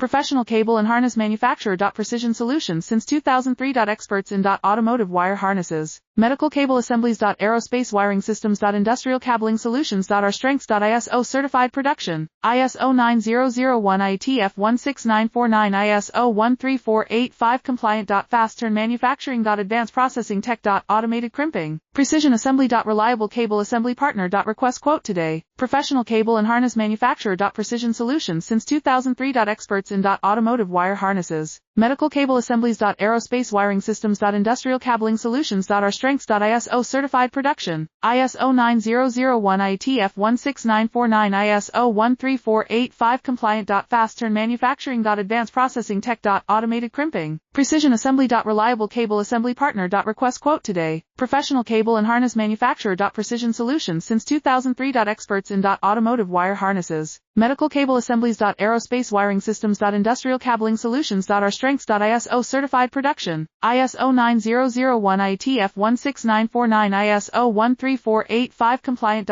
Professional cable and harness manufacturer. Precision solutions since 2003. Experts in automotive wire harnesses, medical cable assemblies. Aerospace wiring systems. Industrial cabling solutions. Our strengths. ISO certified production, ISO 9001 ITF 16949 ISO 13485 compliant. Fast turn manufacturing. Advanced processing tech. Automated crimping, precision assembly. Reliable cable assembly partner. Request quote today. Professional cable and harness manufacturer. Precision solutions since 2003. Experts in automotive wire harnesses, medical cable assemblies. Aerospace wiring systems. Industrial cabling solutions. Our strengths. ISO certified production, ISO 9001 ITF 16949 ISO 13485 compliant. Fast turn manufacturing. Advanced processing tech. Automated crimping, precision assembly. Reliable cable assembly partner. Request quote today. Professional cable and harness manufacturer. Precision solutions since 2003. Experts in automotive wire harnesses, medical cable assemblies. Aerospace wiring systems. Industrial cabling solutions. Our strengths. ISO certified production, ISO 9001 ITF 16949 ISO 13485 compliant.